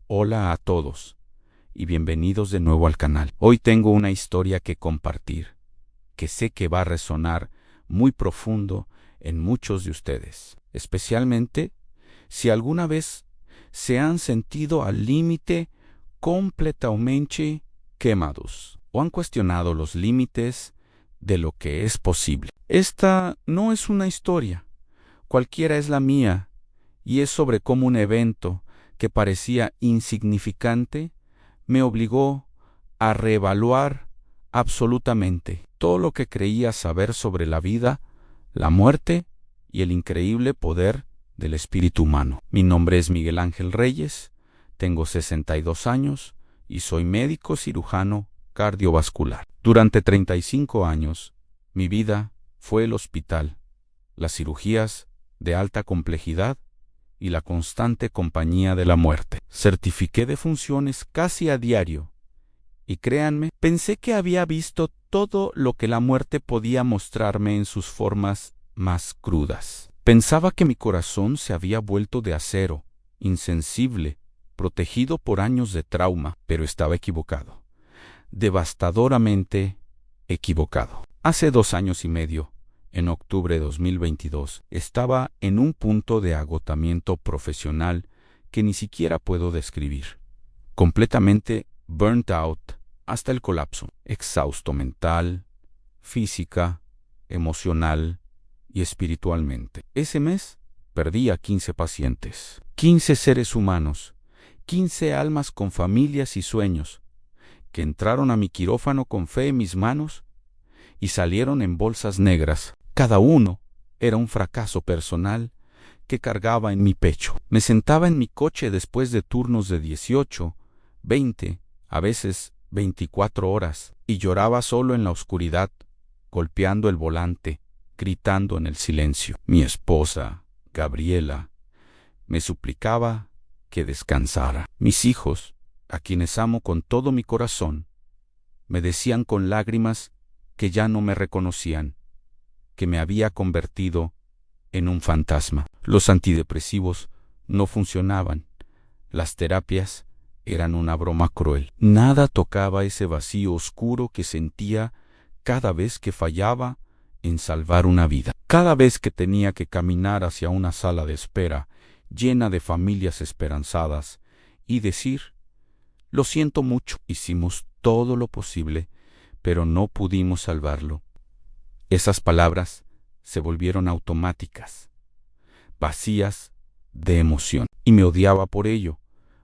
Hola a todos y bienvenidos de nuevo al canal. Hoy tengo una historia que compartir, que sé que va a resonar muy profundo en muchos de ustedes, especialmente si alguna vez se han sentido al límite completamente quemados o han cuestionado los límites de lo que es posible. Esta no es una historia, cualquiera es la mía, y es sobre cómo un evento que parecía insignificante me obligó a reevaluar absolutamente todo lo que creía saber sobre la vida, la muerte y el increíble poder del espíritu humano. Mi nombre es Miguel Ángel Reyes, tengo 62 años y soy médico cirujano cardiovascular. Durante 35 años, mi vida fue el hospital, las cirugías de alta complejidad y la constante compañía de la muerte. Certifiqué de funciones casi a diario, y créanme, pensé que había visto todo lo que la muerte podía mostrarme en sus formas más crudas. Pensaba que mi corazón se había vuelto de acero, insensible, protegido por años de trauma, pero estaba equivocado. Devastadoramente equivocado. Hace 2 años y medio, en octubre de 2022, estaba en un punto de agotamiento profesional que ni siquiera puedo describir. Completamente burnt out hasta el colapso. Exhausto mental, física, emocional y espiritualmente. Ese mes perdí a 15 pacientes, 15 seres humanos, 15 almas con familias y sueños, que entraron a mi quirófano con fe en mis manos y salieron en bolsas negras. Cada uno era un fracaso personal que cargaba en mi pecho. Me sentaba en mi coche después de turnos de 18, 20, a veces 24 horas, y lloraba solo en la oscuridad, golpeando el volante, gritando en el silencio. Mi esposa, Gabriela, me suplicaba que descansara. Mis hijos, a quienes amo con todo mi corazón, me decían con lágrimas que ya no me reconocían, que me había convertido en un fantasma. Los antidepresivos no funcionaban. Las terapias eran una broma cruel. Nada tocaba ese vacío oscuro que sentía cada vez que fallaba en salvar una vida. Cada vez que tenía que caminar hacia una sala de espera llena de familias esperanzadas y decir: lo siento mucho, hicimos todo lo posible, pero no pudimos salvarlo. Esas palabras se volvieron automáticas, vacías de emoción, y me odiaba por ello,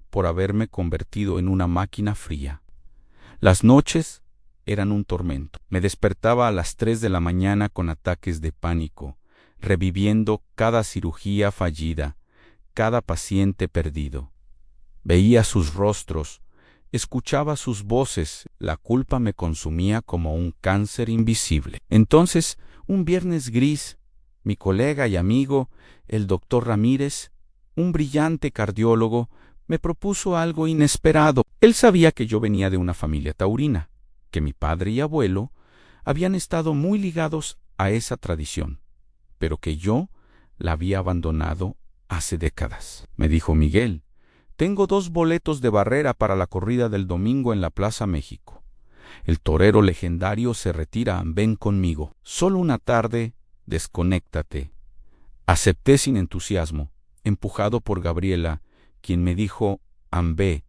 por haberme convertido en una máquina fría. Las noches eran un tormento. Me despertaba a las 3 de la mañana con ataques de pánico, reviviendo cada cirugía fallida, cada paciente perdido. Veía sus rostros, escuchaba sus voces, la culpa me consumía como un cáncer invisible. Entonces, un viernes gris, mi colega y amigo, el doctor Ramírez, un brillante cardiólogo, me propuso algo inesperado. Él sabía que yo venía de una familia taurina, que mi padre y abuelo habían estado muy ligados a esa tradición, pero que yo la había abandonado hace décadas. Me dijo: Miguel, tengo 2 boletos de barrera para la corrida del domingo en la Plaza México. El torero legendario se retira, ven conmigo. Solo una tarde, desconéctate. Acepté sin entusiasmo, empujado por Gabriela, quien me dijo: Ambé,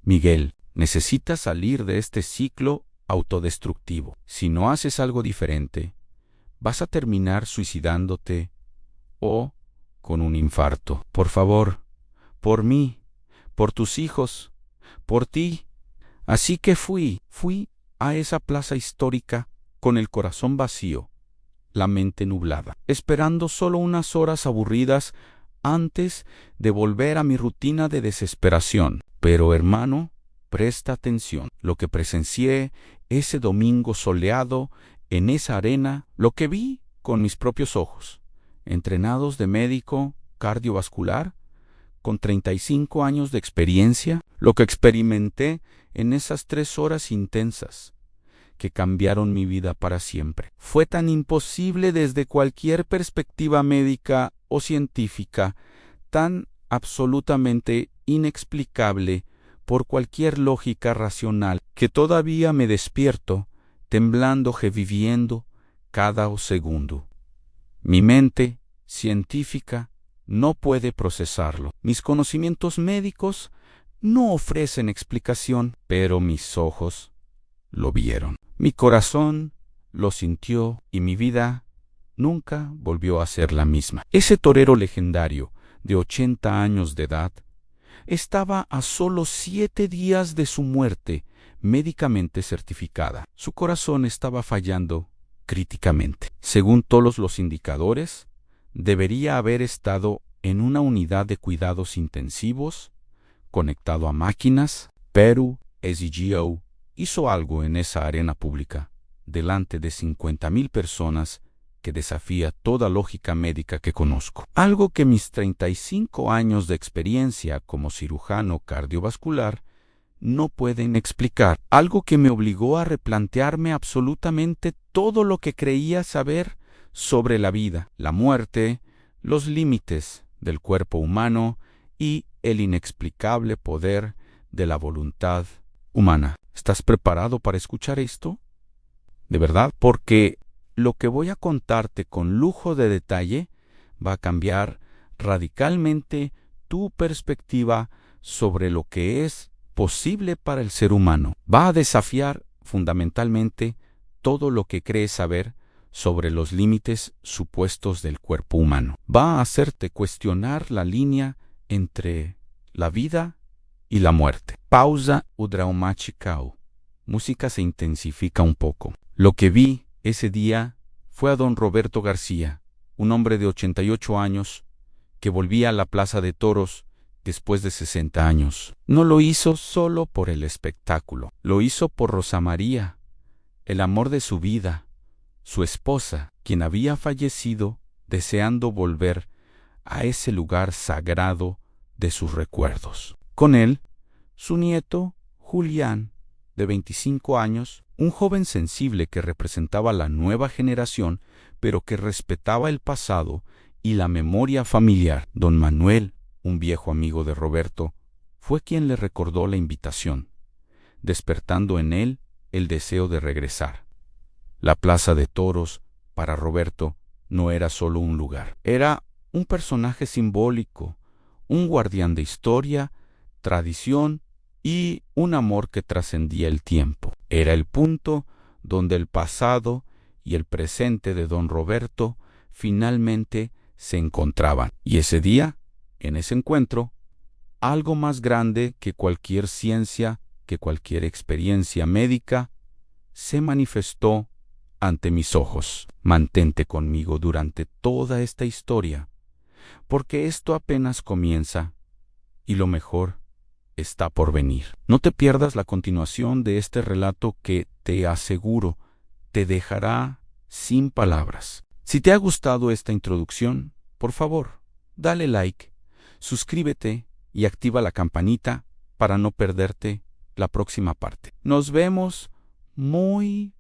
Miguel, necesitas salir de este ciclo autodestructivo. Si no haces algo diferente, vas a terminar suicidándote o con un infarto. Por favor, por mí, por tus hijos, por ti. Así que fui a esa plaza histórica con el corazón vacío, la mente nublada, esperando solo unas horas aburridas antes de volver a mi rutina de desesperación. Pero, hermano, presta atención. Lo que presencié ese domingo soleado en esa arena, lo que vi con mis propios ojos, entrenados de médico cardiovascular, con 35 años de experiencia, lo que experimenté en esas 3 horas intensas que cambiaron mi vida para siempre. Fue tan imposible desde cualquier perspectiva médica o científica, tan absolutamente inexplicable por cualquier lógica racional, que todavía me despierto, temblando, reviviendo cada segundo. Mi mente científica no puede procesarlo. Mis conocimientos médicos no ofrecen explicación, pero mis ojos lo vieron. Mi corazón lo sintió y mi vida nunca volvió a ser la misma. Ese torero legendario de 80 años de edad estaba a solo 7 días de su muerte médicamente certificada. Su corazón estaba fallando críticamente. Según todos los indicadores, debería haber estado en una unidad de cuidados intensivos, conectado a máquinas, pero SGO hizo algo en esa arena pública, delante de 50,000 personas, que desafía toda lógica médica que conozco. Algo que mis 35 años de experiencia como cirujano cardiovascular no pueden explicar. Algo que me obligó a replantearme absolutamente todo lo que creía saber sobre la vida, la muerte, los límites del cuerpo humano y el inexplicable poder de la voluntad humana. ¿Estás preparado para escuchar esto? ¿De verdad? Porque lo que voy a contarte con lujo de detalle va a cambiar radicalmente tu perspectiva sobre lo que es posible para el ser humano. Va a desafiar fundamentalmente todo lo que crees saber sobre los límites supuestos del cuerpo humano. Va a hacerte cuestionar la línea entre la vida y la muerte. Pausa dramática. Música se intensifica un poco. Lo que vi ese día fue a don Roberto García, un hombre de 88 años que volvía a la Plaza de Toros después de 60 años. No lo hizo solo por el espectáculo, lo hizo por Rosa María, el amor de su vida, su esposa, quien había fallecido deseando volver a ese lugar sagrado de sus recuerdos. Con él, su nieto, Julián, de 25 años, un joven sensible que representaba la nueva generación, pero que respetaba el pasado y la memoria familiar. Don Manuel, un viejo amigo de Roberto, fue quien le recordó la invitación, despertando en él el deseo de regresar. La Plaza de Toros, para Roberto, no era solo un lugar. Era un personaje simbólico, un guardián de historia, tradición y un amor que trascendía el tiempo. Era el punto donde el pasado y el presente de don Roberto finalmente se encontraban. Y ese día, en ese encuentro, algo más grande que cualquier ciencia, que cualquier experiencia médica, se manifestó ante mis ojos. Mantente conmigo durante toda esta historia, porque esto apenas comienza y lo mejor está por venir. No te pierdas la continuación de este relato que, te aseguro, te dejará sin palabras. Si te ha gustado esta introducción, por favor, dale like, suscríbete y activa la campanita para no perderte la próxima parte. Nos vemos muy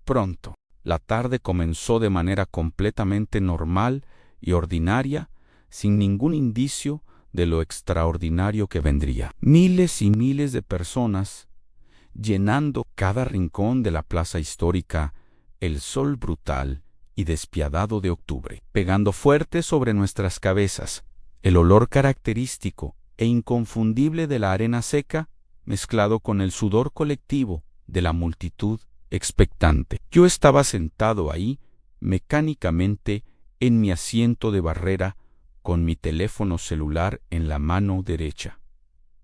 pronto. La tarde comenzó de manera completamente normal y ordinaria, sin ningún indicio de lo extraordinario que vendría. Miles y miles de personas llenando cada rincón de la plaza histórica, el sol brutal y despiadado de octubre, pegando fuerte sobre nuestras cabezas, el olor característico e inconfundible de la arena seca, mezclado con el sudor colectivo de la multitud expectante. Yo estaba sentado ahí, mecánicamente, en mi asiento de barrera, con mi teléfono celular en la mano derecha,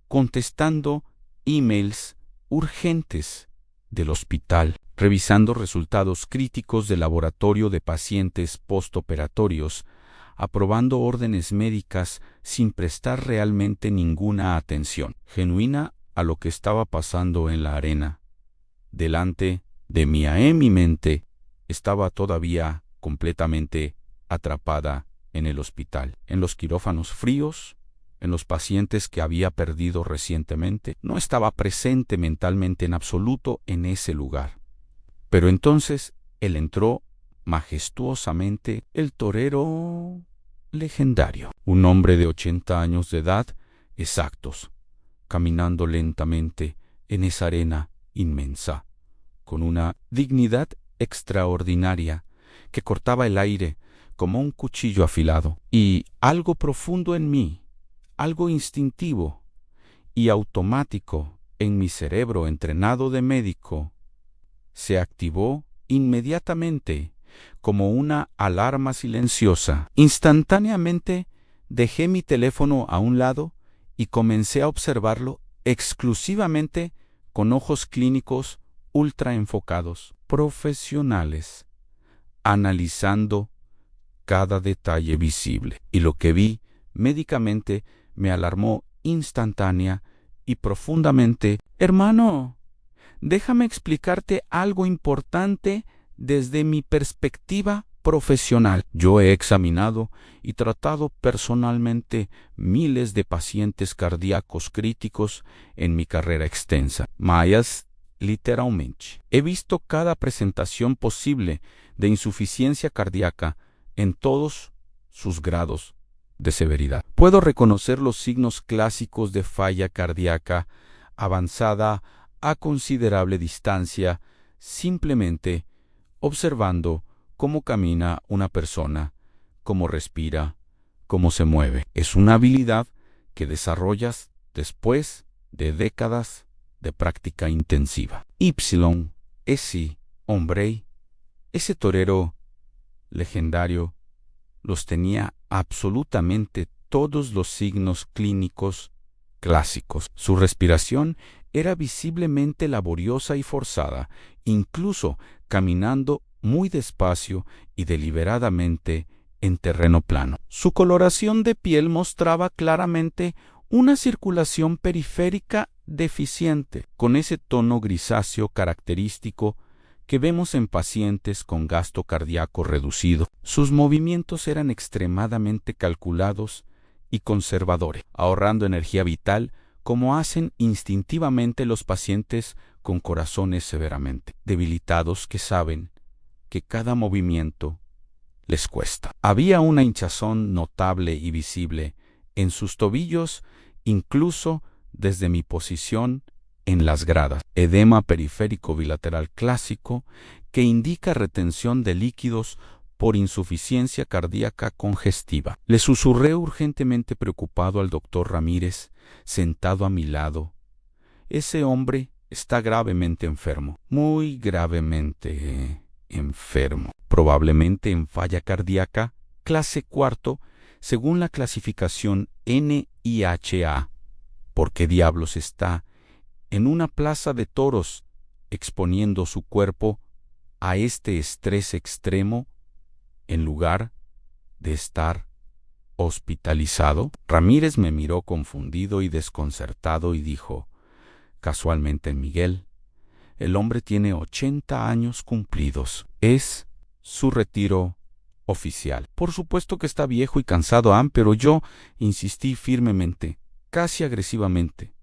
contestando emails urgentes del hospital, revisando resultados críticos del laboratorio de pacientes postoperatorios, aprobando órdenes médicas sin prestar realmente ninguna atención genuina a lo que estaba pasando en la arena. Delante de mí, mi mente estaba todavía completamente atrapada en el hospital, en los quirófanos fríos, en los pacientes que había perdido recientemente. No estaba presente mentalmente en absoluto en ese lugar. Pero entonces él entró majestuosamente, el torero legendario, un hombre de 80 años de edad exactos, caminando lentamente en esa arena inmensa, con una dignidad extraordinaria que cortaba el aire como un cuchillo afilado. Y algo profundo en mí, algo instintivo y automático en mi cerebro entrenado de médico, se activó inmediatamente como una alarma silenciosa. Instantáneamente dejé mi teléfono a un lado y comencé a observarlo exclusivamente con ojos clínicos ultra enfocados, profesionales, analizando cada detalle visible. Y lo que vi médicamente me alarmó instantánea y profundamente. Hermano, déjame explicarte algo importante desde mi perspectiva profesional. Yo he examinado y tratado personalmente miles de pacientes cardíacos críticos en mi carrera extensa. Mayas, literalmente. He visto cada presentación posible de insuficiencia cardíaca en todos sus grados de severidad. Puedo reconocer los signos clásicos de falla cardíaca avanzada a considerable distancia simplemente observando cómo camina una persona, cómo respira, cómo se mueve. Es una habilidad que desarrollas después de décadas de práctica intensiva. Ese hombre, ese torero legendario, los tenía absolutamente todos los signos clínicos clásicos. Su respiración era visiblemente laboriosa y forzada, incluso caminando muy despacio y deliberadamente en terreno plano. Su coloración de piel mostraba claramente una circulación periférica deficiente, con ese tono grisáceo característico que vemos en pacientes con gasto cardíaco reducido. Sus movimientos eran extremadamente calculados y conservadores, ahorrando energía vital como hacen instintivamente los pacientes con corazones severamente debilitados que saben que cada movimiento les cuesta. Había una hinchazón notable y visible en sus tobillos, incluso desde mi posición en las gradas. Edema periférico bilateral clásico que indica retención de líquidos por insuficiencia cardíaca congestiva. Le susurré urgentemente preocupado al doctor Ramírez, sentado a mi lado. Ese hombre está gravemente enfermo, muy gravemente enfermo, probablemente en falla cardíaca, clase cuarto, según la clasificación NIHA. ¿Por qué diablos está en una plaza de toros exponiendo su cuerpo a este estrés extremo en lugar de estar hospitalizado? Ramírez me miró confundido y desconcertado y dijo, casualmente, Miguel, el hombre tiene 80 años cumplidos. Es su retiro oficial. Por supuesto que está viejo y cansado, pero yo insistí firmemente, casi agresivamente.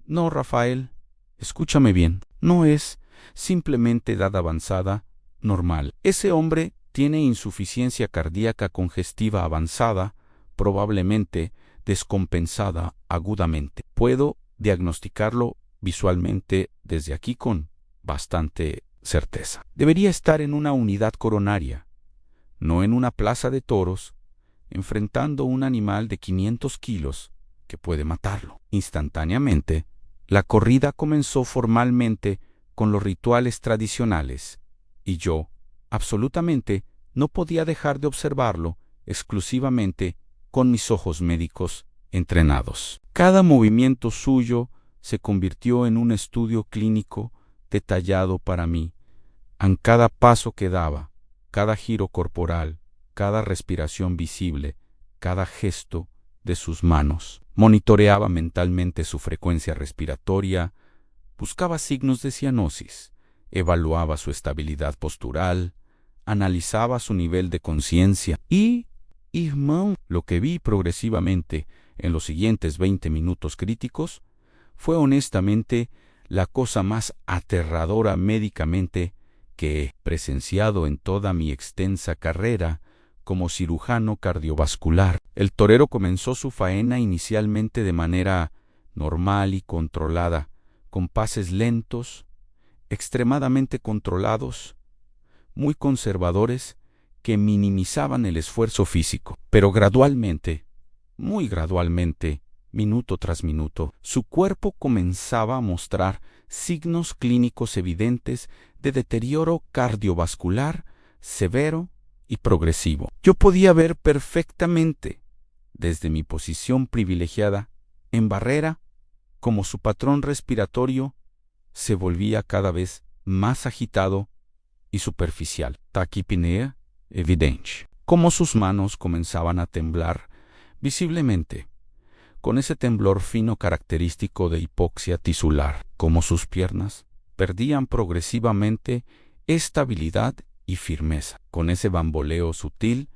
No, Rafael, escúchame bien. No es simplemente edad avanzada normal. Ese hombre tiene insuficiencia cardíaca congestiva avanzada, probablemente descompensada agudamente. Puedo diagnosticarlo visualmente desde aquí con bastante certeza. Debería estar en una unidad coronaria, no en una plaza de toros, enfrentando un animal de 500 kilos que puede matarlo. Instantáneamente, la corrida comenzó formalmente con los rituales tradicionales, y yo, absolutamente, no podía dejar de observarlo exclusivamente con mis ojos médicos entrenados. Cada movimiento suyo se convirtió en un estudio clínico detallado para mí. En cada paso que daba, cada giro corporal, cada respiración visible, cada gesto de sus manos. Monitoreaba mentalmente su frecuencia respiratoria, buscaba signos de cianosis, evaluaba su estabilidad postural, analizaba su nivel de conciencia y, lo que vi progresivamente en los siguientes 20 minutos críticos fue honestamente la cosa más aterradora médicamente que he presenciado en toda mi extensa carrera como cirujano cardiovascular. El torero comenzó su faena inicialmente de manera normal y controlada, con pases lentos, extremadamente controlados, muy conservadores, que minimizaban el esfuerzo físico. Pero gradualmente, muy gradualmente, minuto tras minuto, su cuerpo comenzaba a mostrar signos clínicos evidentes de deterioro cardiovascular severo y progresivo. Yo podía ver perfectamente, desde mi posición privilegiada, en barrera, cómo su patrón respiratorio se volvía cada vez más agitado y superficial. Taquipnea evidente. Cómo sus manos comenzaban a temblar visiblemente, con ese temblor fino característico de hipoxia tisular. Cómo sus piernas perdían progresivamente estabilidad y firmeza, con ese bamboleo sutil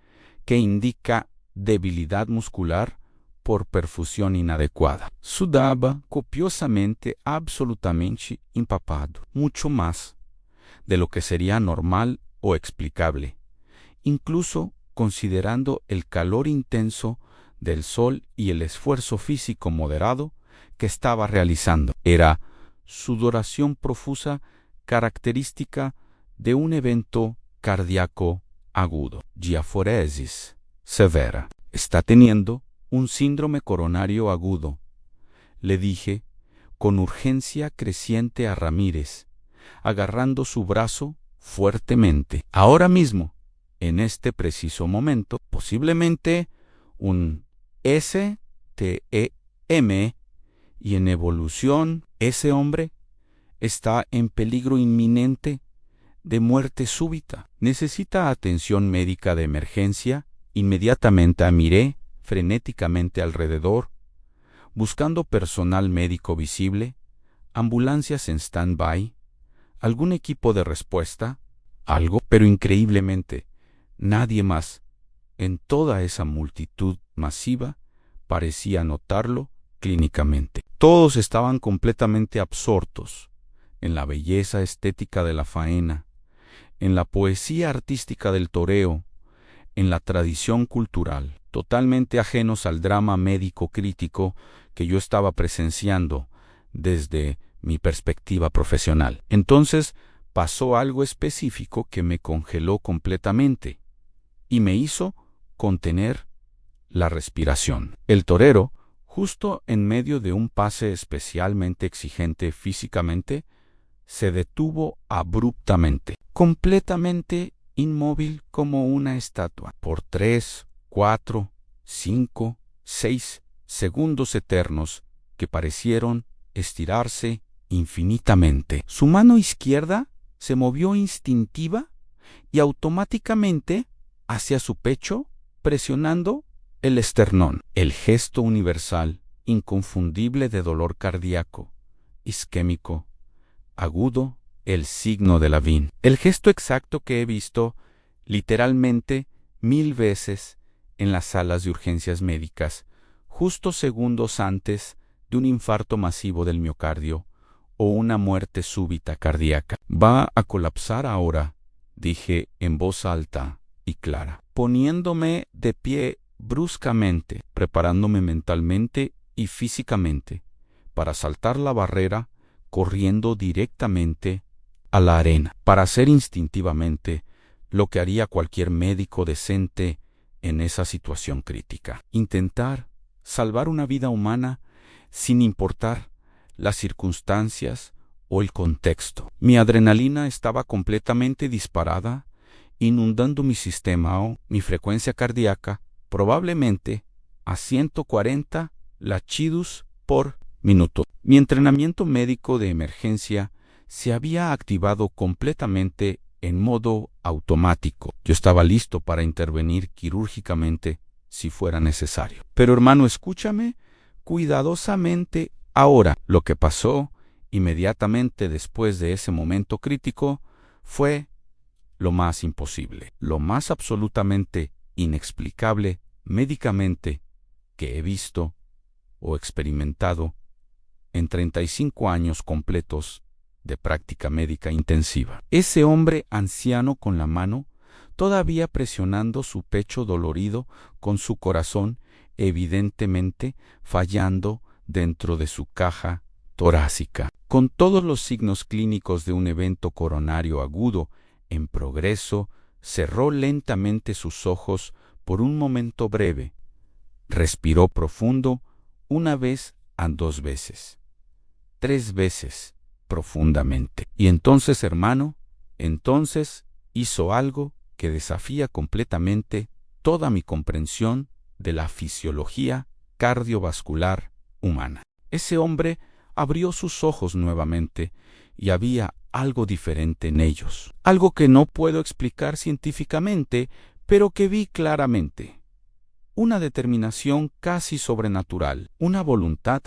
que indica debilidad muscular por perfusión inadecuada. Sudaba copiosamente, absolutamente empapado, mucho más de lo que sería normal o explicable, incluso considerando el calor intenso del sol y el esfuerzo físico moderado que estaba realizando. Era sudoración profusa característica de un evento cardíaco agudo. Diaforesis severa. Está teniendo un síndrome coronario agudo, le dije con urgencia creciente a Ramírez, agarrando su brazo fuertemente. Ahora mismo, en este preciso momento, posiblemente un STEM, y en evolución, ese hombre está en peligro inminente de muerte súbita. Necesita atención médica de emergencia. Inmediatamente miré frenéticamente alrededor, buscando personal médico visible, ambulancias en stand-by, algún equipo de respuesta, algo, pero increíblemente, nadie más en toda esa multitud masiva parecía notarlo clínicamente. Todos estaban completamente absortos en la belleza estética de la faena, en la poesía artística del toreo, en la tradición cultural, totalmente ajenos al drama médico crítico que yo estaba presenciando desde mi perspectiva profesional. Entonces pasó algo específico que me congeló completamente y me hizo contener la respiración. El torero, justo en medio de un pase especialmente exigente físicamente, se detuvo abruptamente, completamente inmóvil como una estatua, por 3, 4, 5, 6 segundos eternos que parecieron estirarse infinitamente. Su mano izquierda se movió instintiva y automáticamente hacia su pecho, presionando el esternón. El gesto universal, inconfundible de dolor cardíaco, isquémico, agudo, el signo de Lavín. El gesto exacto que he visto literalmente 1000 veces en las salas de urgencias médicas, justo segundos antes de un infarto masivo del miocardio o una muerte súbita cardíaca. Va a colapsar ahora, dije en voz alta y clara, poniéndome de pie bruscamente, preparándome mentalmente y físicamente para saltar la barrera, corriendo directamente a la arena, para hacer instintivamente lo que haría cualquier médico decente en esa situación crítica. Intentar salvar una vida humana sin importar las circunstancias o el contexto. Mi adrenalina estaba completamente disparada, inundando mi sistema o mi frecuencia cardíaca, probablemente a 140 latidos por minuto. Mi entrenamiento médico de emergencia se había activado completamente en modo automático. Yo estaba listo para intervenir quirúrgicamente si fuera necesario. Pero hermano, escúchame cuidadosamente ahora. Lo que pasó inmediatamente después de ese momento crítico fue lo más imposible, lo más absolutamente inexplicable médicamente que he visto o experimentado en 35 años completos de práctica médica intensiva. Ese hombre anciano con la mano todavía presionando su pecho dolorido, con su corazón evidentemente fallando dentro de su caja torácica. Con todos los signos clínicos de un evento coronario agudo en progreso, cerró lentamente sus ojos por un momento breve. Respiró profundo, una vez a 2 veces, 3 veces profundamente. Y entonces, hermano, entonces hizo algo que desafía completamente toda mi comprensión de la fisiología cardiovascular humana. Ese hombre abrió sus ojos nuevamente y había algo diferente en ellos. Algo que no puedo explicar científicamente, pero que vi claramente. Una determinación casi sobrenatural, una voluntad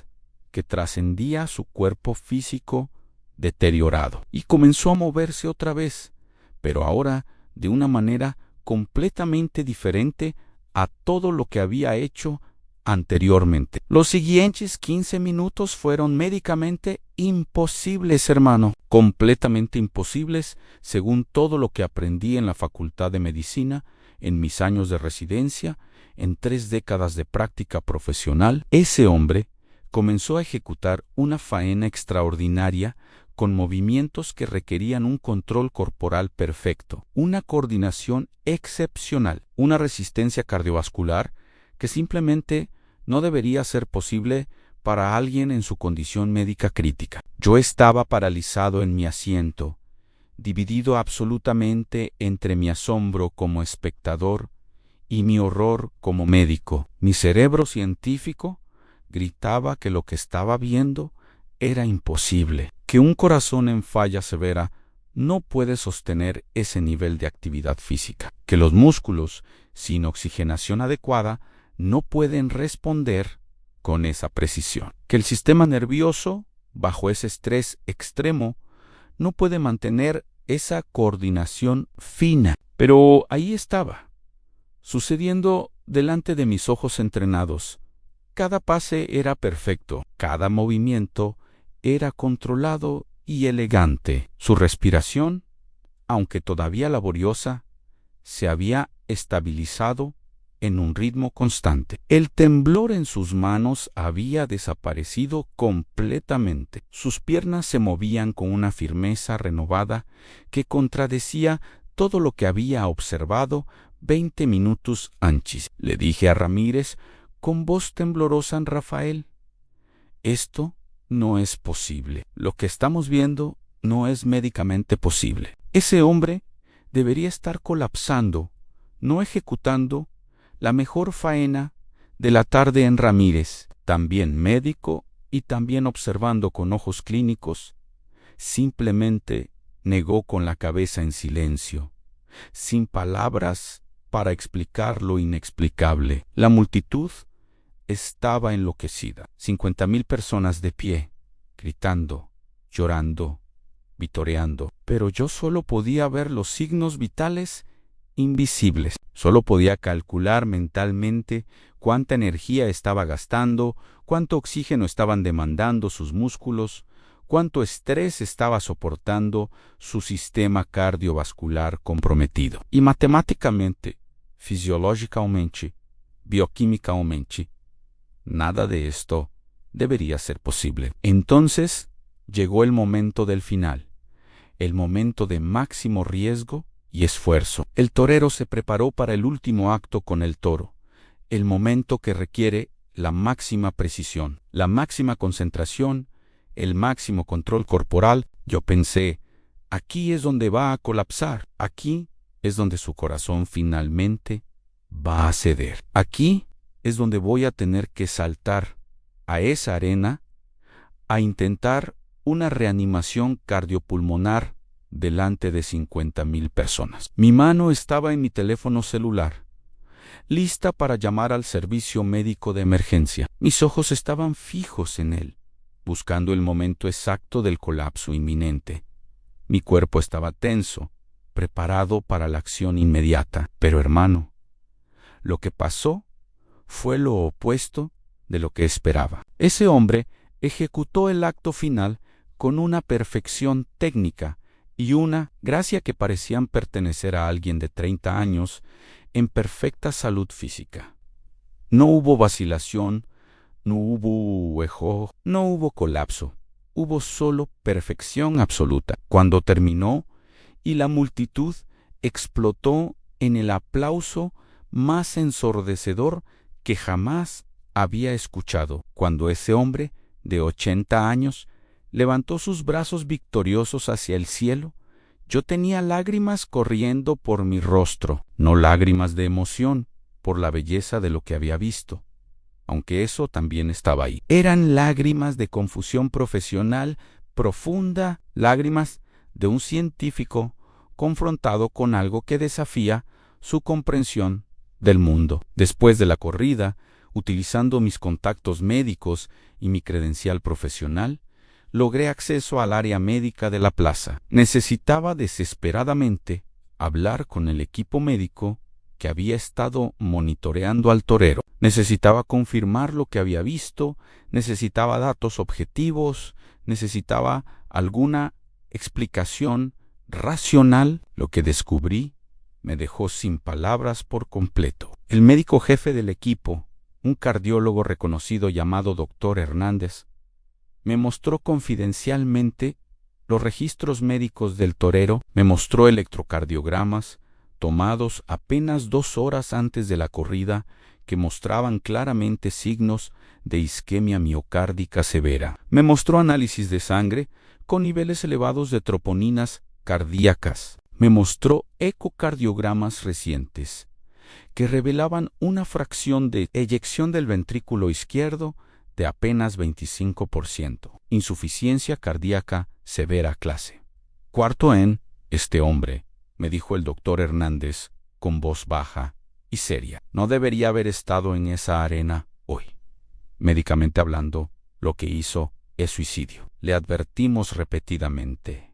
que trascendía su cuerpo físico deteriorado. Y comenzó a moverse otra vez, pero ahora de una manera completamente diferente a todo lo que había hecho anteriormente. Los siguientes 15 minutos fueron médicamente imposibles, hermano. Completamente imposibles, según todo lo que aprendí en la Facultad de Medicina, en mis años de residencia, en 3 décadas de práctica profesional. Ese hombre comenzó a ejecutar una faena extraordinaria con movimientos que requerían un control corporal perfecto, una coordinación excepcional, una resistencia cardiovascular que simplemente no debería ser posible para alguien en su condición médica crítica. Yo estaba paralizado en mi asiento, dividido absolutamente entre mi asombro como espectador y mi horror como médico. Mi cerebro científico gritaba que lo que estaba viendo era imposible, que un corazón en falla severa no puede sostener ese nivel de actividad física, que los músculos sin oxigenación adecuada no pueden responder con esa precisión, que el sistema nervioso, bajo ese estrés extremo, no puede mantener esa coordinación fina. Pero ahí estaba, sucediendo delante de mis ojos entrenados. Cada pase era perfecto, cada movimiento era controlado y elegante. Su respiración, aunque todavía laboriosa, se había estabilizado en un ritmo constante. El temblor en sus manos había desaparecido completamente. Sus piernas se movían con una firmeza renovada que contradecía todo lo que había observado 20 minutos antes. Le dije a Ramírez con voz temblorosa: Rafael, esto no es posible. Lo que estamos viendo no es médicamente posible. Ese hombre debería estar colapsando, no ejecutando la mejor faena de la tarde en Ramírez, también médico y también observando con ojos clínicos. Simplemente negó con la cabeza en silencio, sin palabras para explicar lo inexplicable. La multitud estaba enloquecida. 50,000 personas de pie, gritando, llorando, vitoreando. Pero yo solo podía ver los signos vitales invisibles. Solo podía calcular mentalmente cuánta energía estaba gastando, cuánto oxígeno estaban demandando sus músculos, cuánto estrés estaba soportando su sistema cardiovascular comprometido. Y matemáticamente, fisiológicamente, bioquímicamente, nada de esto debería ser posible. Entonces llegó el momento del final, el momento de máximo riesgo y esfuerzo. El torero se preparó para el último acto con el toro, el momento que requiere la máxima precisión, la máxima concentración, el máximo control corporal. Yo pensé, aquí es donde va a colapsar, aquí es donde su corazón finalmente va a ceder. Aquí es donde voy a tener que saltar a esa arena a intentar una reanimación cardiopulmonar delante de 50,000 personas. Mi mano estaba en mi teléfono celular, lista para llamar al servicio médico de emergencia. Mis ojos estaban fijos en él, buscando el momento exacto del colapso inminente. Mi cuerpo estaba tenso, preparado para la acción inmediata. Pero, hermano, lo que pasó fue lo opuesto de lo que esperaba. Ese hombre ejecutó el acto final con una perfección técnica y una gracia que parecían pertenecer a alguien de 30 años en perfecta salud física. No hubo vacilación, no hubo huejo, no hubo colapso, hubo solo perfección absoluta. Cuando terminó y la multitud explotó en el aplauso más ensordecedor que jamás había escuchado, cuando ese hombre de 80 años levantó sus brazos victoriosos hacia el cielo, yo tenía lágrimas corriendo por mi rostro, no lágrimas de emoción por la belleza de lo que había visto, aunque eso también estaba ahí. Eran lágrimas de confusión profesional profunda, lágrimas de un científico confrontado con algo que desafía su comprensión del mundo. Después de la corrida, utilizando mis contactos médicos y mi credencial profesional, logré acceso al área médica de la plaza. Necesitaba desesperadamente hablar con el equipo médico que había estado monitoreando al torero. Necesitaba confirmar lo que había visto, necesitaba datos objetivos, necesitaba alguna explicación racional. Lo que descubrí me dejó sin palabras por completo. El médico jefe del equipo, un cardiólogo reconocido llamado Dr. Hernández, me mostró confidencialmente los registros médicos del torero, me mostró electrocardiogramas tomados apenas 2 horas antes de la corrida que mostraban claramente signos de isquemia miocárdica severa. Me mostró análisis de sangre con niveles elevados de troponinas cardíacas. Me mostró ecocardiogramas recientes que revelaban una fracción de eyección del ventrículo izquierdo de apenas 25%, insuficiencia cardíaca severa clase. Cuarto en este hombre, me dijo el doctor Hernández con voz baja y seria. No debería haber estado en esa arena hoy. Médicamente hablando, lo que hizo es suicidio. Le advertimos repetidamente.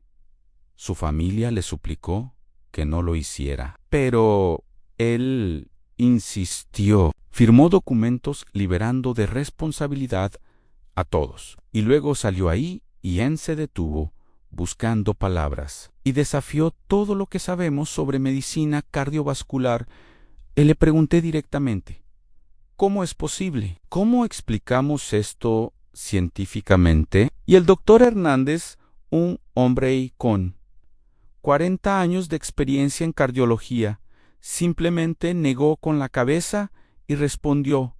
Su familia le suplicó que no lo hiciera, pero él insistió. Firmó documentos liberando de responsabilidad a todos. Y luego salió ahí y se detuvo buscando palabras y desafió todo lo que sabemos sobre medicina cardiovascular. Y le pregunté directamente, ¿cómo es posible? ¿Cómo explicamos esto científicamente? Y el doctor Hernández, un hombre con 40 años de experiencia en cardiología, simplemente negó con la cabeza y respondió,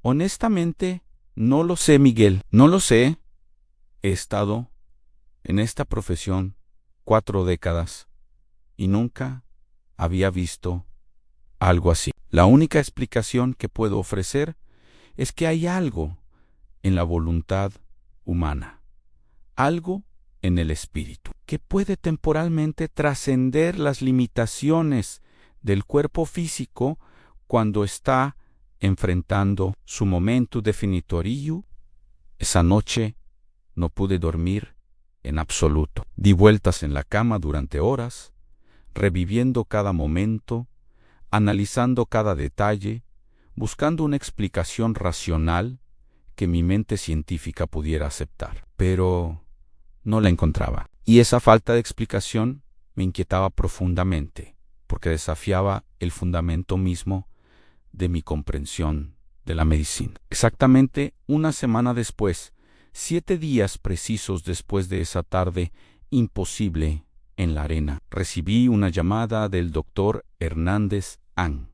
honestamente, no lo sé, Miguel, no lo sé. He estado en esta profesión 4 décadas y nunca había visto algo así. La única explicación que puedo ofrecer es que hay algo en la voluntad humana, algo en el espíritu, que puede temporalmente trascender las limitaciones del cuerpo físico cuando está enfrentando su momento definitorio. Esa noche no pude dormir en absoluto. Di vueltas en la cama durante horas, reviviendo cada momento, analizando cada detalle, buscando una explicación racional que mi mente científica pudiera aceptar. Pero no la encontraba. Y esa falta de explicación me inquietaba profundamente, porque desafiaba el fundamento mismo de mi comprensión de la medicina. Exactamente una semana después, 7 días precisos después de esa tarde imposible en la arena, recibí una llamada del doctor Hernández An.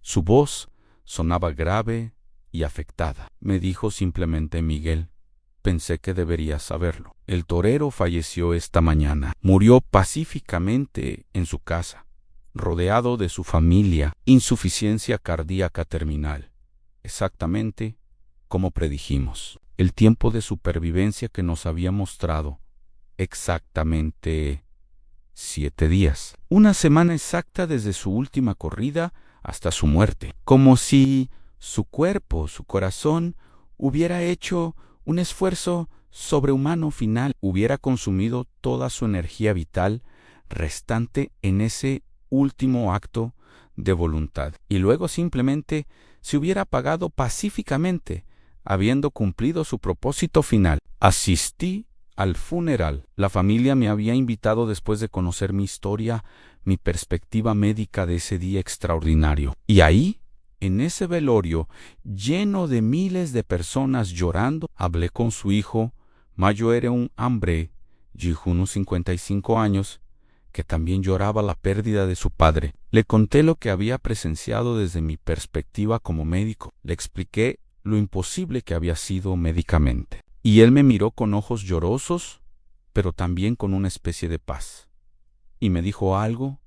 Su voz sonaba grave y afectada. Me dijo simplemente, Miguel, pensé que deberías saberlo. El torero falleció esta mañana. Murió pacíficamente en su casa, rodeado de su familia, insuficiencia cardíaca terminal, exactamente como predijimos. El tiempo de supervivencia que nos había mostrado, exactamente 7 días. Una semana exacta desde su última corrida hasta su muerte. Como si su cuerpo, su corazón, hubiera hecho un esfuerzo sobrehumano final, hubiera consumido toda su energía vital restante en ese último acto de voluntad, y luego simplemente se hubiera apagado pacíficamente, habiendo cumplido su propósito final. Asistí al funeral. La familia me había invitado después de conocer mi historia, mi perspectiva médica de ese día extraordinario. Y ahí, en ese velorio, lleno de miles de personas llorando, hablé con su hijo, Mayo era un hombre, de unos 55 años, que también lloraba la pérdida de su padre. Le conté lo que había presenciado desde mi perspectiva como médico. Le expliqué lo imposible que había sido médicamente. Y él me miró con ojos llorosos, pero también con una especie de paz. Y me dijo algo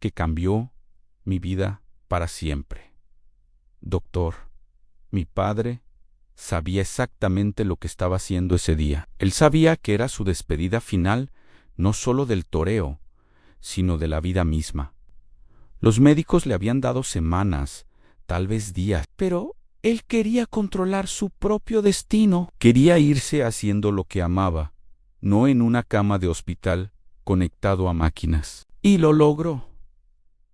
que cambió mi vida para siempre. Doctor, mi padre sabía exactamente lo que estaba haciendo ese día. Él sabía que era su despedida final, no solo del toreo, sino de la vida misma. Los médicos le habían dado semanas, tal vez días, pero él quería controlar su propio destino. Quería irse haciendo lo que amaba, no en una cama de hospital conectado a máquinas. Y lo logró,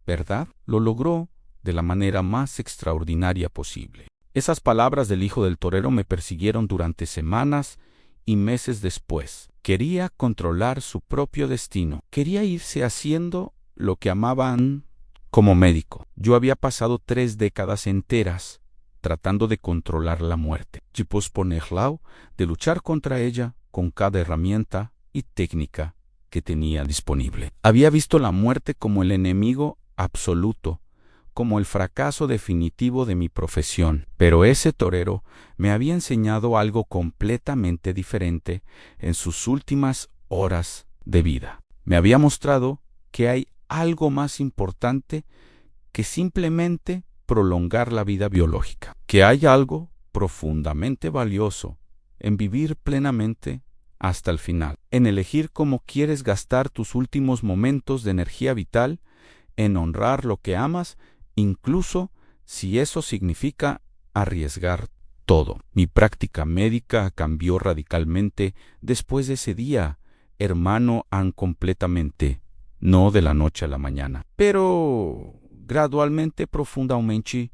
¿verdad? Lo logró de la manera más extraordinaria posible. Esas palabras del hijo del torero me persiguieron durante semanas y meses después. Quería controlar su propio destino. Quería irse haciendo lo que amaban como médico. Yo había pasado 3 décadas enteras tratando de controlar la muerte, de posponerla, de luchar contra ella con cada herramienta y técnica que tenía disponible. Había visto la muerte como el enemigo absoluto, como el fracaso definitivo de mi profesión. Pero ese torero me había enseñado algo completamente diferente en sus últimas horas de vida. Me había mostrado que hay algo más importante que simplemente prolongar la vida biológica, que hay algo profundamente valioso en vivir plenamente hasta el final, en elegir cómo quieres gastar tus últimos momentos de energía vital, en honrar lo que amas, incluso si eso significa arriesgar todo. Mi práctica médica cambió radicalmente después de ese día, hermano, completamente, no de la noche a la mañana, pero gradualmente, profundamente,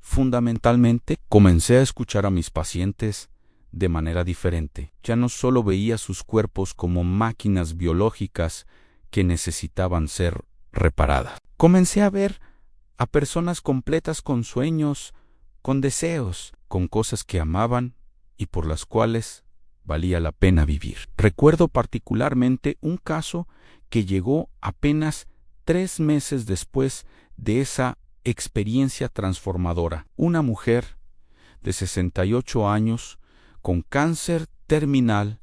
fundamentalmente, comencé a escuchar a mis pacientes de manera diferente. Ya no solo veía sus cuerpos como máquinas biológicas que necesitaban ser reparadas. Comencé a ver a personas completas con sueños, con deseos, con cosas que amaban y por las cuales valía la pena vivir. Recuerdo particularmente un caso que llegó apenas 3 meses después de esa experiencia transformadora. Una mujer de 68 años con cáncer terminal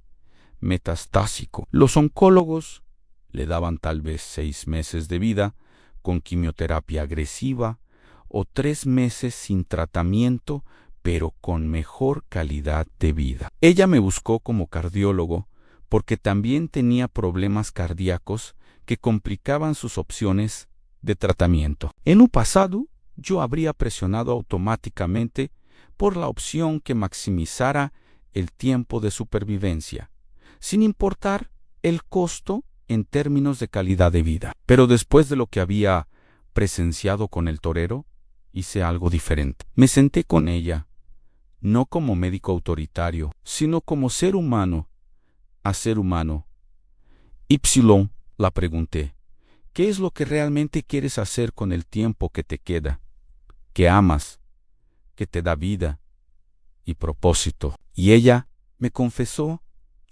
metastásico. Los oncólogos le daban tal vez 6 meses de vida con quimioterapia agresiva o 3 meses sin tratamiento, pero con mejor calidad de vida. Ella me buscó como cardiólogo porque también tenía problemas cardíacos que complicaban sus opciones de tratamiento. En un pasado, yo habría presionado automáticamente por la opción que maximizara el tiempo de supervivencia, sin importar el costo en términos de calidad de vida. Pero después de lo que había presenciado con el torero, hice algo diferente. Me senté con ella, no como médico autoritario, sino como ser humano a ser humano. La pregunté, ¿qué es lo que realmente quieres hacer con el tiempo que te queda, que amas, que te da vida y propósito? Y ella me confesó,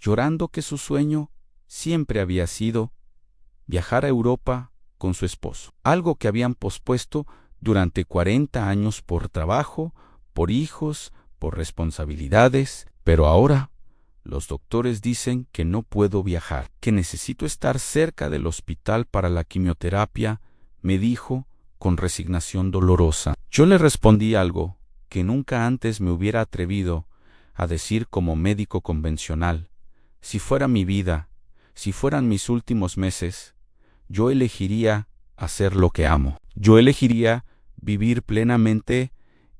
llorando, que su sueño siempre había sido viajar a Europa con su esposo, algo que habían pospuesto durante 40 años por trabajo, por hijos, por responsabilidades, pero ahora los doctores dicen que no puedo viajar, que necesito estar cerca del hospital para la quimioterapia, me dijo con resignación dolorosa. Yo le respondí algo que nunca antes me hubiera atrevido a decir como médico convencional. Si fuera mi vida, si fueran mis últimos meses, yo elegiría hacer lo que amo. Yo elegiría vivir plenamente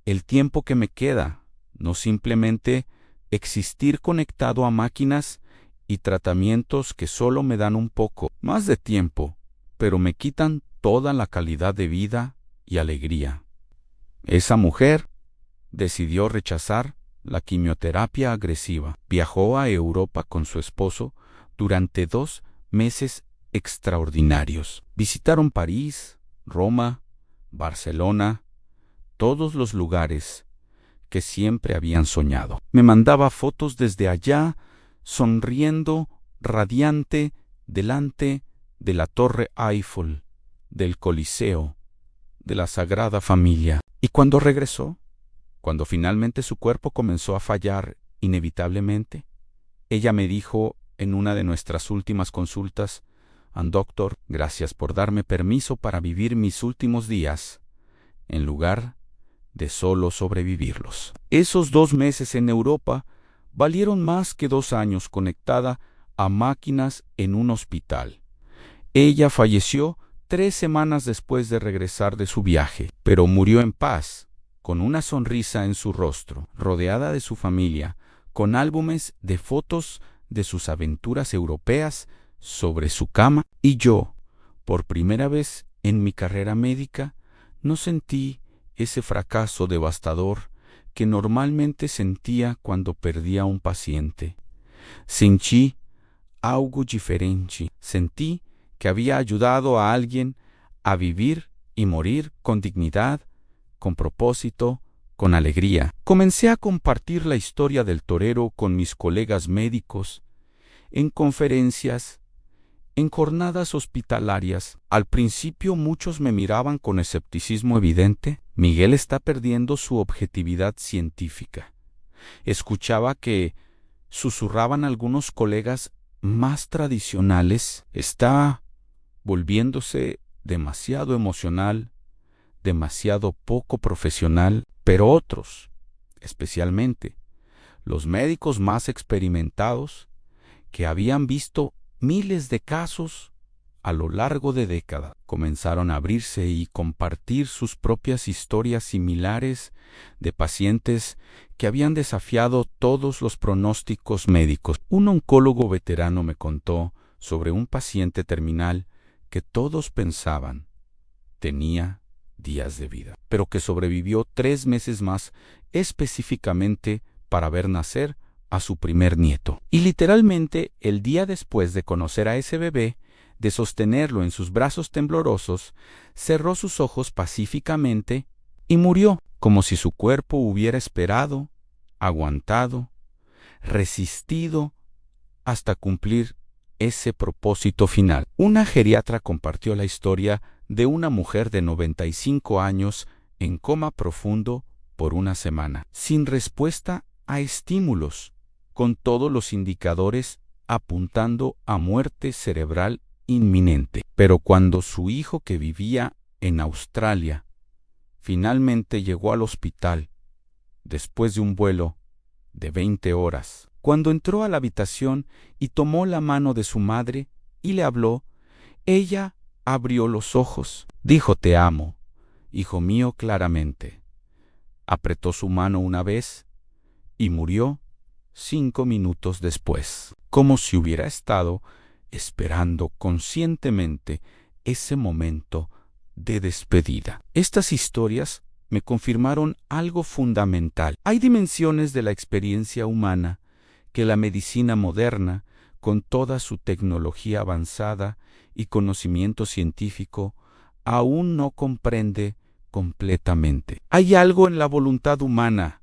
el tiempo que me queda, no simplemente existir conectado a máquinas y tratamientos que solo me dan un poco más de tiempo, pero me quitan toda la calidad de vida y alegría. Esa mujer decidió rechazar la quimioterapia agresiva. Viajó a Europa con su esposo durante 2 meses extraordinarios. Visitaron París, Roma, Barcelona, todos los lugares que siempre habían soñado. Me mandaba fotos desde allá, sonriendo, radiante, delante de la Torre Eiffel, del Coliseo, de la Sagrada Familia. Y cuando regresó, cuando finalmente su cuerpo comenzó a fallar inevitablemente, ella me dijo en una de nuestras últimas consultas: Doctor, gracias por darme permiso para vivir mis últimos días, en lugar de solo sobrevivirlos. Esos 2 meses en Europa valieron más que 2 años conectada a máquinas en un hospital. Ella falleció 3 semanas después de regresar de su viaje, pero murió en paz, con una sonrisa en su rostro, rodeada de su familia, con álbumes de fotos de sus aventuras europeas sobre su cama. Y yo, por primera vez en mi carrera médica, no sentí ese fracaso devastador que normalmente sentía cuando perdía a un paciente. Sentí algo diferente. Sentí que había ayudado a alguien a vivir y morir con dignidad, con propósito, con alegría. Comencé a compartir la historia del torero con mis colegas médicos, en conferencias, en jornadas hospitalarias. Al principio muchos me miraban con escepticismo evidente. Miguel está perdiendo su objetividad científica. Escuchaba que susurraban algunos colegas más tradicionales. Está volviéndose demasiado emocional, demasiado poco profesional. Pero otros, especialmente los médicos más experimentados, que habían visto miles de casos a lo largo de décadas, comenzaron a abrirse y compartir sus propias historias similares de pacientes que habían desafiado todos los pronósticos médicos. Un oncólogo veterano me contó sobre un paciente terminal que todos pensaban tenía días de vida, pero que sobrevivió 3 meses más, específicamente para ver nacer a su primer nieto. Y literalmente, el día después de conocer a ese bebé, de sostenerlo en sus brazos temblorosos, cerró sus ojos pacíficamente y murió, como si su cuerpo hubiera esperado, aguantado, resistido hasta cumplir ese propósito final. Una geriatra compartió la historia de una mujer de 95 años en coma profundo por 1 semana, sin respuesta a estímulos, con todos los indicadores apuntando a muerte cerebral inminente. Pero cuando su hijo, que vivía en Australia, finalmente llegó al hospital, después de un vuelo de 20 horas, cuando entró a la habitación y tomó la mano de su madre y le habló, ella abrió los ojos, dijo: «Te amo, hijo mío», claramente. Apretó su mano una vez y murió 5 minutos después, como si hubiera estado esperando conscientemente ese momento de despedida. Estas historias me confirmaron algo fundamental. Hay dimensiones de la experiencia humana que la medicina moderna, con toda su tecnología avanzada y conocimiento científico, aún no comprende completamente. Hay algo en la voluntad humana,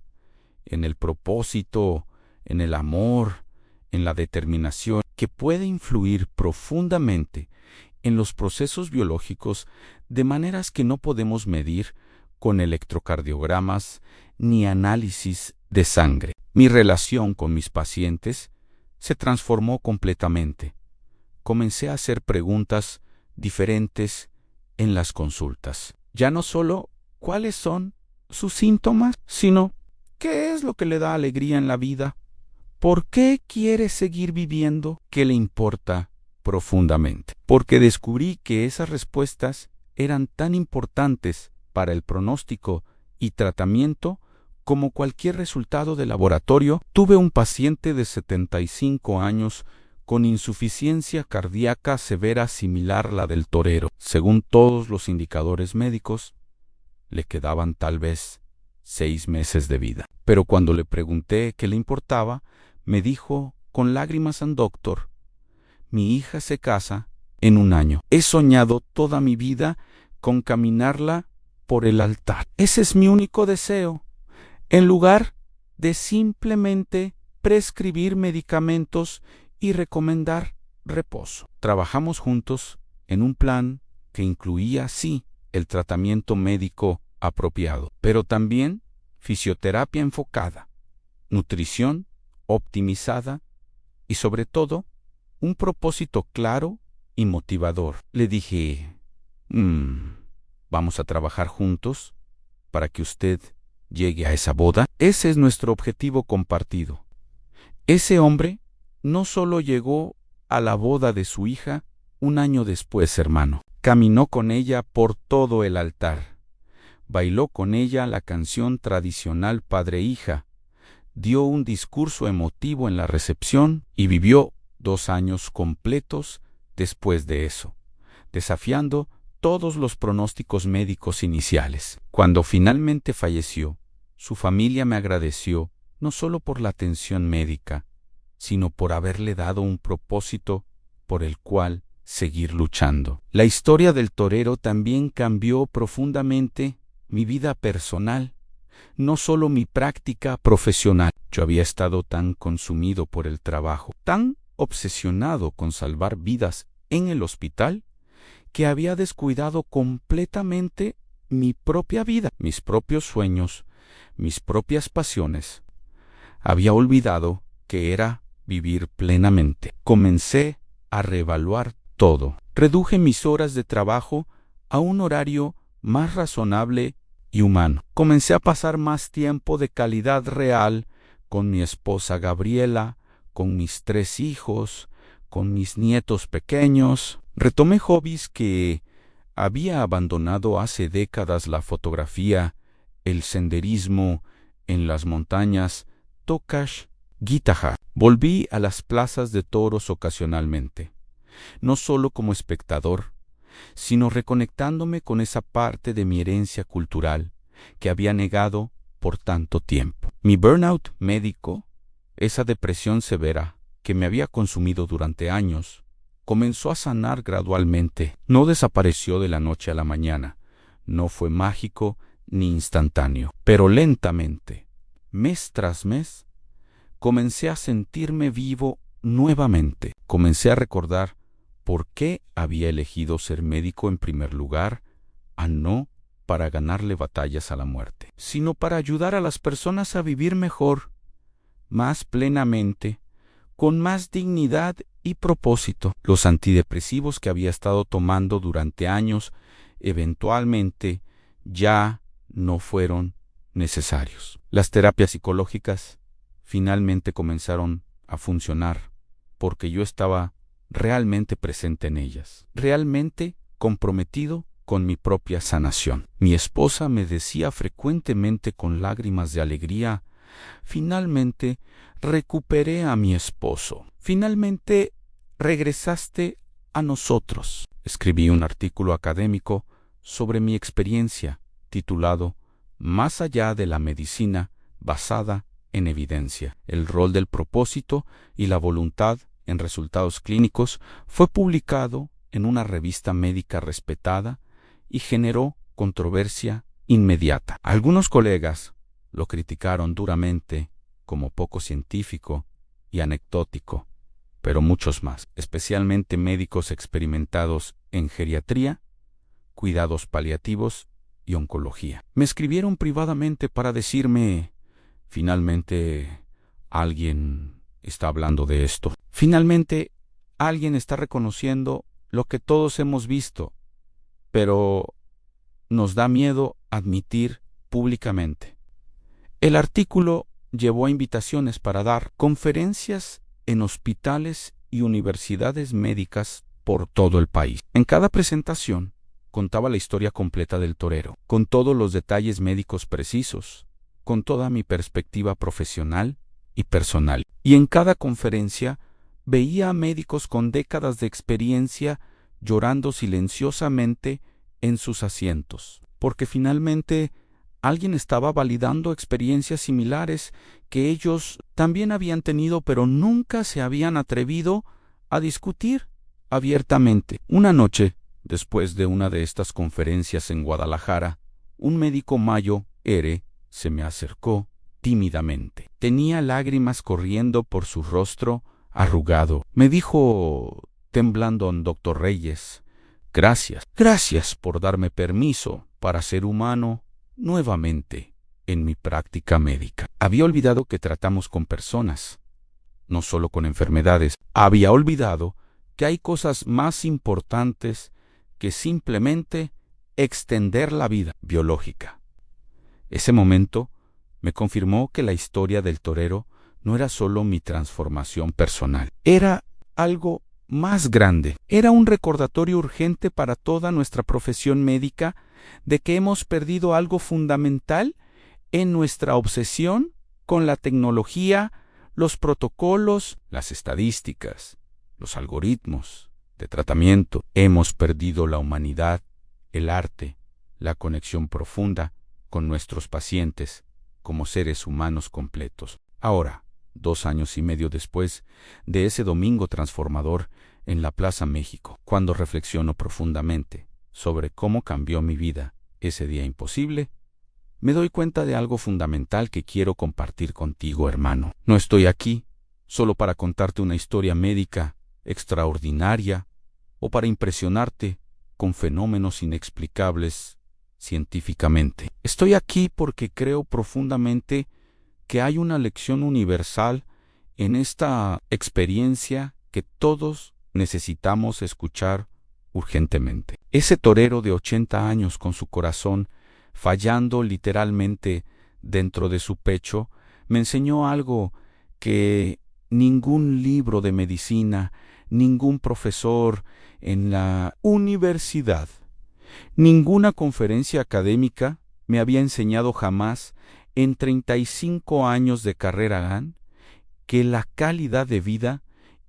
en el propósito, en el amor, en la determinación, que puede influir profundamente en los procesos biológicos de maneras que no podemos medir con electrocardiogramas ni análisis de sangre. Mi relación con mis pacientes se transformó completamente. Comencé a hacer preguntas diferentes en las consultas. Ya no solo cuáles son sus síntomas, sino qué es lo que le da alegría en la vida, por qué quiere seguir viviendo, qué le importa profundamente. Porque descubrí que esas respuestas eran tan importantes para el pronóstico y tratamiento como cualquier resultado de laboratorio. Tuve un paciente de 75 años con insuficiencia cardíaca severa similar a la del torero. Según todos los indicadores médicos, le quedaban tal vez 6 meses de vida. Pero cuando le pregunté qué le importaba, me dijo con lágrimas: doctor, mi hija se casa en 1 año. He soñado toda mi vida con caminarla por el altar. Ese es mi único deseo, en lugar de simplemente prescribir medicamentos y recomendar reposo. Trabajamos juntos en un plan que incluía, sí, el tratamiento médico apropiado, pero también fisioterapia enfocada, nutrición optimizada y, sobre todo, un propósito claro y motivador. Le dije: ¿vamos a trabajar juntos para que usted llegue a esa boda? Ese es nuestro objetivo compartido. Ese hombre no solo llegó a la boda de su hija 1 año después, hermano. Caminó con ella por todo el altar. Bailó con ella la canción tradicional padre-hija. Dio un discurso emotivo en la recepción y vivió 2 años completos después de eso, desafiando todos los pronósticos médicos iniciales. Cuando finalmente falleció, su familia me agradeció no solo por la atención médica, sino por haberle dado un propósito por el cual seguir luchando. La historia del torero también cambió profundamente mi vida personal, no solo mi práctica profesional. Yo había estado tan consumido por el trabajo, tan obsesionado con salvar vidas en el hospital, que había descuidado completamente mi propia vida, mis propios sueños, mis propias pasiones. Había olvidado que era vivir plenamente. Comencé a reevaluar todo. Reduje mis horas de trabajo a un horario más razonable y humano. Comencé a pasar más tiempo de calidad real con mi esposa Gabriela, con mis 3 hijos, con mis nietos pequeños. Retomé hobbies que había abandonado hace décadas: la fotografía, el senderismo en las montañas, tokash, guitarra. Volví a las plazas de toros ocasionalmente, no solo como espectador, sino reconectándome con esa parte de mi herencia cultural que había negado por tanto tiempo. Mi burnout médico, esa depresión severa que me había consumido durante años, comenzó a sanar gradualmente. No desapareció de la noche a la mañana, no fue mágico ni instantáneo, pero lentamente, mes tras mes, comencé a sentirme vivo nuevamente. Comencé a recordar por qué había elegido ser médico en primer lugar, no para ganarle batallas a la muerte, sino para ayudar a las personas a vivir mejor, más plenamente, con más dignidad y propósito. Los antidepresivos que había estado tomando durante años eventualmente ya no fueron necesarios. Las terapias psicológicas finalmente comenzaron a funcionar porque yo estaba realmente presente en ellas, realmente comprometido con mi propia sanación. Mi esposa me decía frecuentemente con lágrimas de alegría: finalmente recuperé a mi esposo, finalmente regresaste a nosotros. Escribí un artículo académico sobre mi experiencia titulado Más allá de la medicina basada en evidencia. El rol del propósito y la voluntad en resultados clínicos fue publicado en una revista médica respetada y generó controversia inmediata. Algunos colegas lo criticaron duramente como poco científico y anecdótico, pero muchos más, especialmente médicos experimentados en geriatría, cuidados paliativos y oncología, me escribieron privadamente para decirme: finalmente alguien está hablando de esto. Finalmente alguien está reconociendo lo que todos hemos visto, pero nos da miedo admitir públicamente. El artículo llevó a invitaciones para dar conferencias en hospitales y universidades médicas por todo el país. En cada presentación contaba la historia completa del torero, con todos los detalles médicos precisos, con toda mi perspectiva profesional y personal. Y en cada conferencia veía a médicos con décadas de experiencia llorando silenciosamente en sus asientos, porque finalmente Alguien estaba validando experiencias similares que ellos también habían tenido, pero nunca se habían atrevido a discutir abiertamente. Una noche, después de una de estas conferencias en Guadalajara, un médico mayo, se me acercó tímidamente. Tenía lágrimas corriendo por su rostro arrugado. Me dijo, temblando, doctor Reyes, gracias por darme permiso para ser humano nuevamente en mi práctica médica. Había olvidado que tratamos con personas, no solo con enfermedades. Había olvidado que hay cosas más importantes que simplemente extender la vida biológica. Ese momento me confirmó que la historia del torero no era solo mi transformación personal, era algo más grande. Era un recordatorio urgente para toda nuestra profesión médica de que hemos perdido algo fundamental en nuestra obsesión con la tecnología, los protocolos, las estadísticas, los algoritmos de tratamiento. Hemos perdido la humanidad, el arte, la conexión profunda con nuestros pacientes como seres humanos completos. Ahora, 2 años y medio después de ese domingo transformador en la Plaza México, cuando reflexiono profundamente sobre cómo cambió mi vida ese día imposible, me doy cuenta de algo fundamental que quiero compartir contigo, hermano. No estoy aquí solo para contarte una historia médica extraordinaria o para impresionarte con fenómenos inexplicables científicamente. Estoy aquí porque creo profundamente que hay una lección universal en esta experiencia que todos necesitamos escuchar urgentemente. Ese torero de 80 años con su corazón fallando literalmente dentro de su pecho me enseñó algo que ningún libro de medicina, ningún profesor en la universidad, ninguna conferencia académica me había enseñado jamás en 35 años de carrera, que la calidad de vida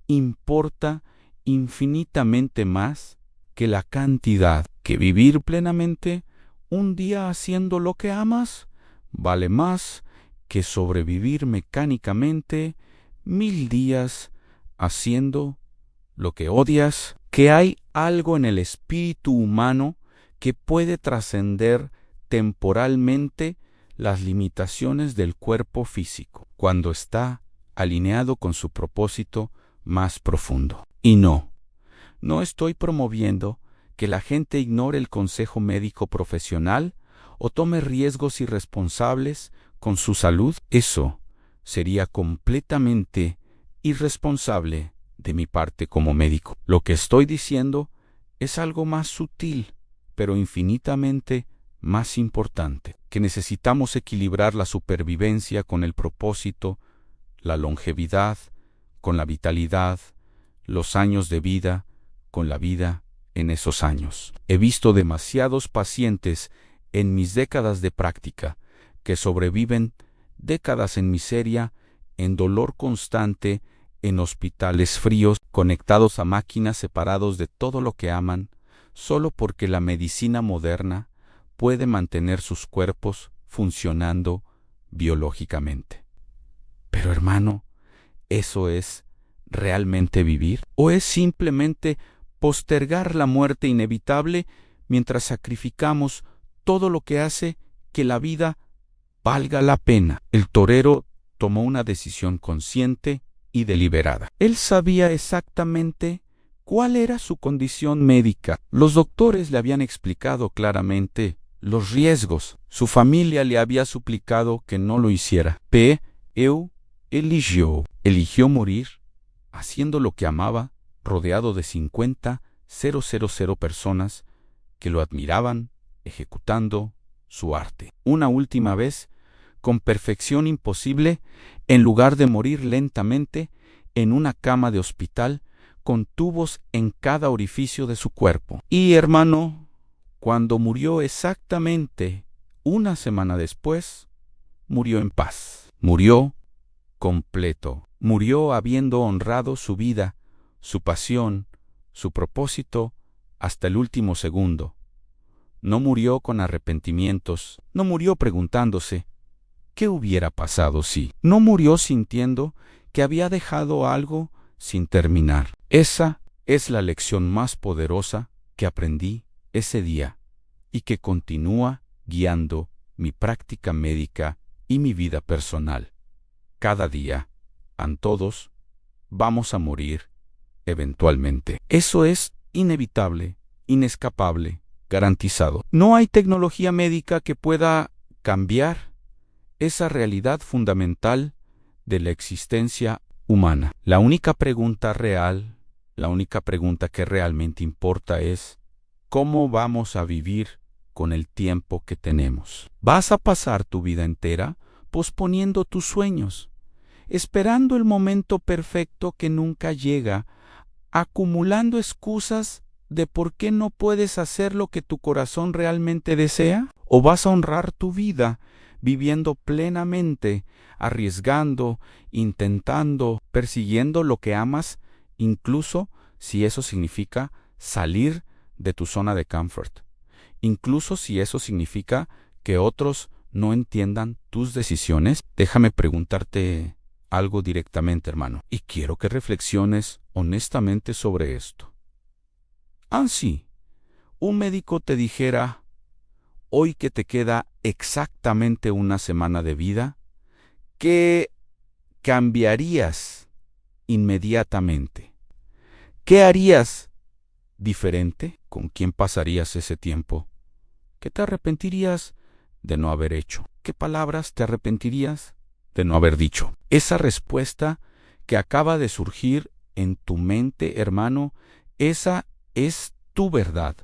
importa infinitamente más que la cantidad, que vivir plenamente un día haciendo lo que amas vale más que sobrevivir mecánicamente 1000 días haciendo lo que odias, que hay algo en el espíritu humano que puede trascender temporalmente las limitaciones del cuerpo físico, cuando está alineado con su propósito más profundo. Y no estoy promoviendo que la gente ignore el consejo médico profesional o tome riesgos irresponsables con su salud. Eso sería completamente irresponsable de mi parte como médico. Lo que estoy diciendo es algo más sutil, pero infinitamente más importante, que necesitamos equilibrar la supervivencia con el propósito, la longevidad con la vitalidad, los años de vida con la vida en esos años. He visto demasiados pacientes en mis décadas de práctica que sobreviven décadas en miseria, en dolor constante, en hospitales fríos, conectados a máquinas, separados de todo lo que aman, solo porque la medicina moderna puede mantener sus cuerpos funcionando biológicamente. Pero hermano, ¿eso es realmente vivir? ¿O es simplemente postergar la muerte inevitable mientras sacrificamos todo lo que hace que la vida valga la pena? El torero tomó una decisión consciente y deliberada. Él sabía exactamente cuál era su condición médica. Los doctores le habían explicado claramente los riesgos. Su familia le había suplicado que no lo hiciera. Eligió morir haciendo lo que amaba, rodeado de 50,000 personas que lo admiraban, ejecutando su arte. Una última vez, con perfección imposible, en lugar de morir lentamente en una cama de hospital con tubos en cada orificio de su cuerpo. Y hermano, cuando murió exactamente una semana después, murió en paz. Murió completo. Murió habiendo honrado su vida, su pasión, su propósito hasta el último segundo. No murió con arrepentimientos, no murió preguntándose ¿qué hubiera pasado si? No murió sintiendo que había dejado algo sin terminar. Esa es la lección más poderosa que aprendí ese día y que continúa guiando mi práctica médica y mi vida personal. Cada día, todos, vamos a morir, eventualmente. Eso es inevitable, inescapable, garantizado. No hay tecnología médica que pueda cambiar esa realidad fundamental de la existencia humana. La única pregunta real, la única pregunta que realmente importa es ¿cómo vamos a vivir con el tiempo que tenemos? ¿Vas a pasar tu vida entera posponiendo tus sueños, esperando el momento perfecto que nunca llega, acumulando excusas de por qué no puedes hacer lo que tu corazón realmente desea? ¿O vas a honrar tu vida viviendo plenamente, arriesgando, intentando, persiguiendo lo que amas, incluso si eso significa salir de tu zona de confort, incluso si eso significa que otros no entiendan tus decisiones? Déjame preguntarte algo directamente, hermano, y quiero que reflexiones honestamente sobre esto. Sí, un médico te dijera hoy que te queda exactamente una semana de vida, ¿qué cambiarías inmediatamente? ¿Qué harías diferente? ¿Con quién pasarías ese tiempo? ¿Qué te arrepentirías de no haber hecho? ¿Qué palabras te arrepentirías de no haber dicho? Esa respuesta que acaba de surgir en tu mente, hermano, esa es tu verdad.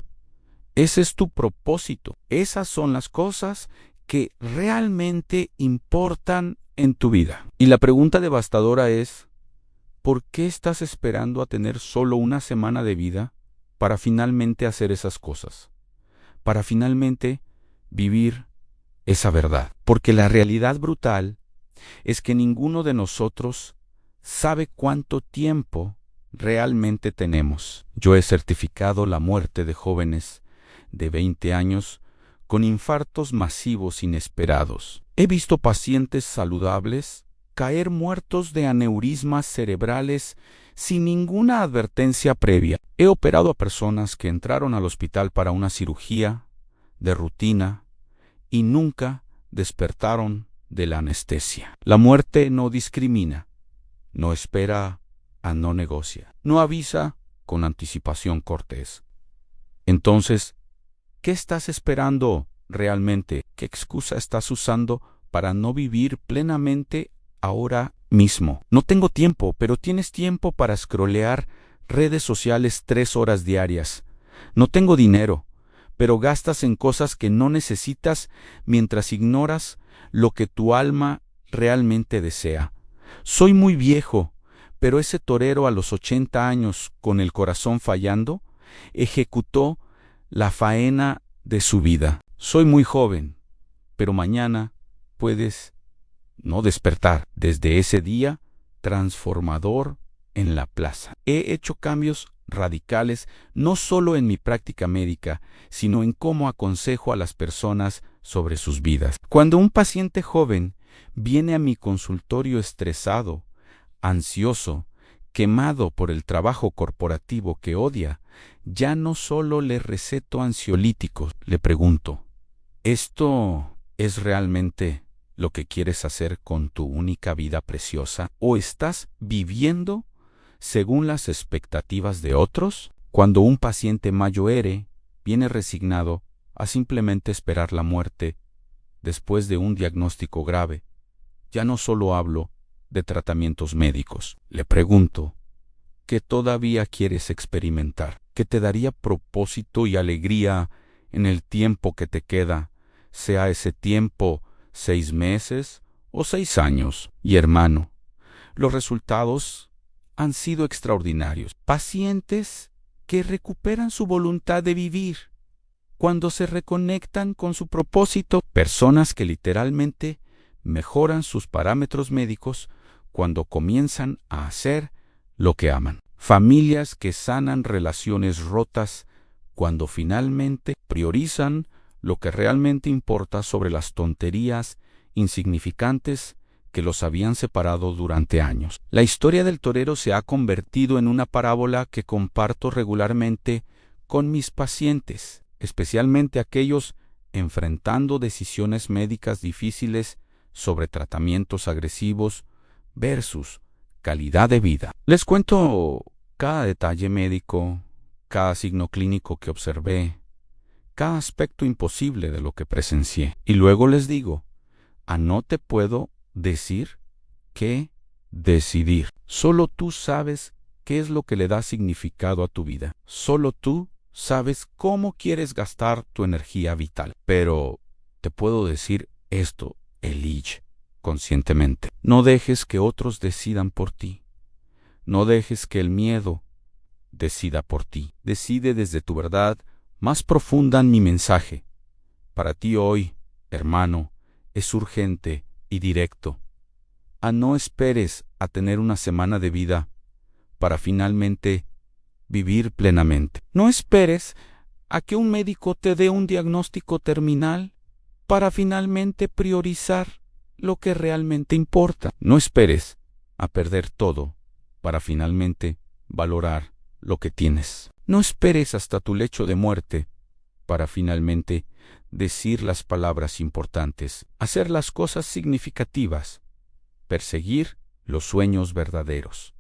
Ese es tu propósito. Esas son las cosas que realmente importan en tu vida. Y la pregunta devastadora es, ¿por qué estás esperando a tener solo una semana de vida para finalmente hacer esas cosas? Para finalmente vivir esa verdad. Porque la realidad brutal es que ninguno de nosotros sabe cuánto tiempo realmente tenemos. Yo he certificado la muerte de jóvenes de 20 años con infartos masivos inesperados. He visto pacientes saludables caer muertos de aneurismas cerebrales sin ninguna advertencia previa. He operado a personas que entraron al hospital para una cirugía de rutina y nunca despertaron de la anestesia. La muerte no discrimina, no espera, no negocia, no avisa con anticipación cortés. Entonces, ¿qué estás esperando realmente? ¿Qué excusa estás usando para no vivir plenamente ahora mismo? No tengo tiempo, pero tienes tiempo para scrollear redes sociales 3 horas diarias. No tengo dinero, pero gastas en cosas que no necesitas mientras ignoras lo que tu alma realmente desea. Soy muy viejo, pero ese torero a los 80 años con el corazón fallando ejecutó la faena de su vida. Soy muy joven, pero mañana puedes no despertar. Desde ese día transformador en la plaza. He hecho cambios radicales no solo en mi práctica médica, sino en cómo aconsejo a las personas sobre sus vidas. Cuando un paciente joven viene a mi consultorio estresado, ansioso, quemado por el trabajo corporativo que odia, ya no solo le receto ansiolíticos, le pregunto, ¿esto es realmente lo que quieres hacer con tu única vida preciosa? ¿O estás viviendo según las expectativas de otros? Cuando un paciente mayoere viene resignado a simplemente esperar la muerte después de un diagnóstico grave, ya no solo hablo de tratamientos médicos. Le pregunto, ¿qué todavía quieres experimentar? ¿Qué te daría propósito y alegría en el tiempo que te queda? Sea ese tiempo 6 meses o 6 años. Y hermano, los resultados han sido extraordinarios. Pacientes que recuperan su voluntad de vivir cuando se reconectan con su propósito. Personas que literalmente mejoran sus parámetros médicos cuando comienzan a hacer lo que aman. Familias que sanan relaciones rotas cuando finalmente priorizan lo que realmente importa sobre las tonterías insignificantes que los habían separado durante años. La historia del torero se ha convertido en una parábola que comparto regularmente con mis pacientes, especialmente aquellos enfrentando decisiones médicas difíciles sobre tratamientos agresivos versus calidad de vida. Les cuento cada detalle médico, cada signo clínico que observé, cada aspecto imposible de lo que presencié. Y luego les digo, no te puedo decir qué decidir. Solo tú sabes qué es lo que le da significado a tu vida. Solo tú sabes cómo quieres gastar tu energía vital. Pero te puedo decir esto, elige conscientemente. No dejes que otros decidan por ti. No dejes que el miedo decida por ti. Decide desde tu verdad más profunda en mi mensaje. Para ti hoy, hermano, es urgente y directo. No esperes a tener una semana de vida para finalmente vivir plenamente. No esperes a que un médico te dé un diagnóstico terminal para finalmente priorizar lo que realmente importa. No esperes a perder todo para finalmente valorar lo que tienes. No esperes hasta tu lecho de muerte para finalmente decir las palabras importantes, hacer las cosas significativas, perseguir los sueños verdaderos.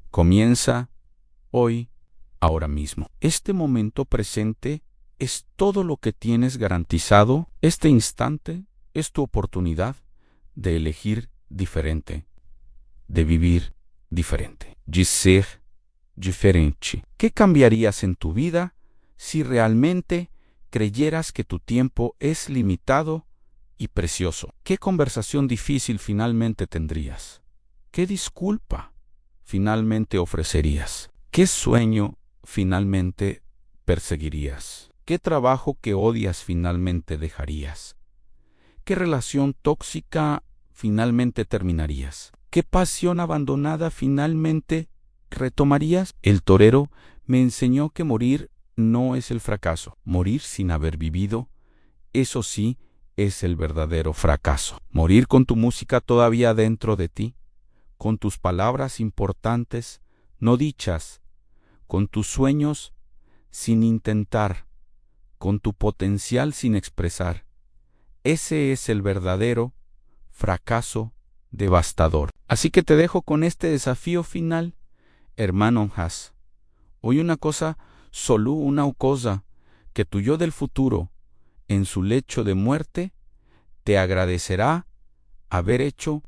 Comienza hoy, ahora mismo. Este momento presente es todo lo que tienes garantizado. Este instante es tu oportunidad de elegir diferente, de vivir diferente. De ser diferente. ¿Qué cambiarías en tu vida si realmente creyeras que tu tiempo es limitado y precioso? ¿Qué conversación difícil finalmente tendrías? ¿Qué disculpa finalmente ofrecerías? ¿Qué sueño finalmente perseguirías? ¿Qué trabajo que odias finalmente dejarías? ¿Qué relación tóxica finalmente terminarías? ¿Qué pasión abandonada finalmente retomarías? El torero me enseñó que morir no es el fracaso. Morir sin haber vivido, eso sí, es el verdadero fracaso. Morir con tu música todavía dentro de ti, con tus palabras importantes, no dichas, con tus sueños sin intentar, con tu potencial sin expresar. Ese es el verdadero fracaso devastador. Así que te dejo con este desafío final, hermano Haas. Hoy solo una cosa, que tu yo del futuro, en su lecho de muerte, te agradecerá haber hecho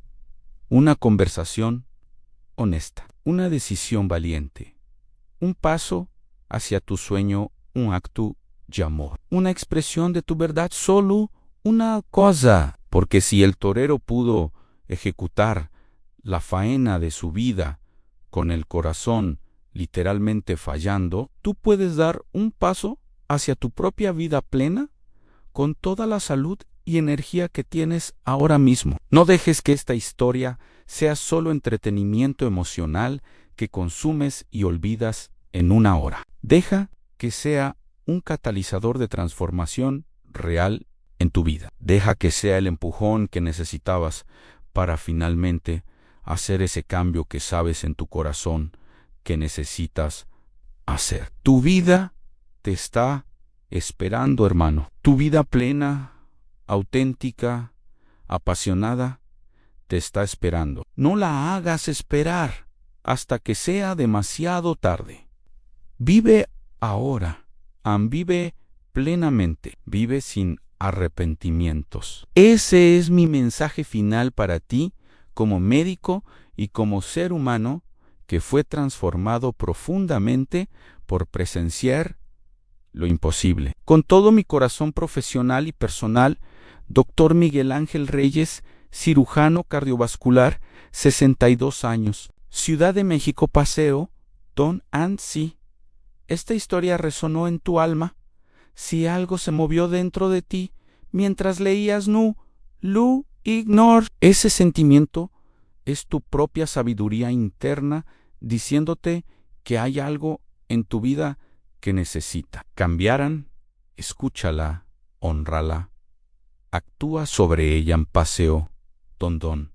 una conversación honesta, una decisión valiente, un paso hacia tu sueño, un acto de amor, una expresión de tu verdad, solo una cosa. Porque si el torero pudo ejecutar la faena de su vida con el corazón literalmente fallando, tú puedes dar un paso hacia tu propia vida plena con toda la salud y energía que tienes ahora mismo. No dejes que esta historia sea solo entretenimiento emocional que consumes y olvidas en una hora. Deja que sea un catalizador de transformación real en tu vida. Deja que sea el empujón que necesitabas para finalmente hacer ese cambio que sabes en tu corazón que necesitas hacer. Tu vida te está esperando, hermano. Tu vida plena, auténtica, apasionada, te está esperando. No la hagas esperar hasta que sea demasiado tarde. Vive ahora. Vive plenamente. Vive sin arrepentimientos. Ese es mi mensaje final para ti como médico y como ser humano que fue transformado profundamente por presenciar lo imposible. Con todo mi corazón profesional y personal, Dr. Miguel Ángel Reyes, cirujano cardiovascular, 62 años, Ciudad de México, Paseo, Don Ansi. ¿Esta historia resonó en tu alma? Si algo se movió dentro de ti mientras leías Lu Ignore, ese sentimiento es tu propia sabiduría interna diciéndote que hay algo en tu vida que necesita. Cambiaran, escúchala, hónrala, actúa sobre ella en paseo, don.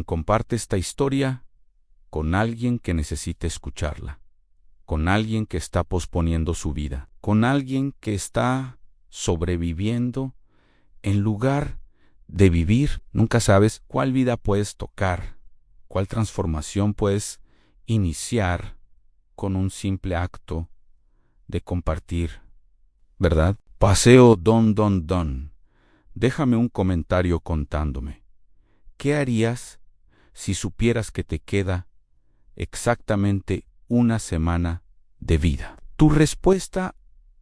Comparte esta historia con alguien que necesite escucharla, con alguien que está posponiendo su vida, con alguien que está sobreviviendo en lugar de vivir. Nunca sabes cuál vida puedes tocar, cuál transformación puedes iniciar con un simple acto de compartir, ¿verdad? Paseo don. Déjame un comentario contándome. ¿Qué harías si supieras que te queda exactamente una semana de vida? Tu respuesta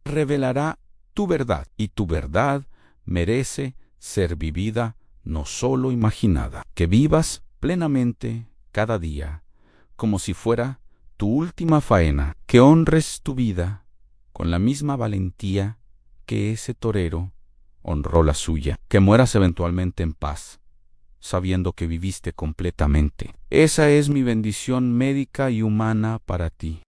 revelará tu verdad, y tu verdad merece ser vivida, no solo imaginada. Que vivas plenamente cada día, como si fuera tu última faena. Que honres tu vida con la misma valentía que ese torero honró la suya. Que mueras eventualmente en paz, sabiendo que viviste completamente. Esa es mi bendición médica y humana para ti.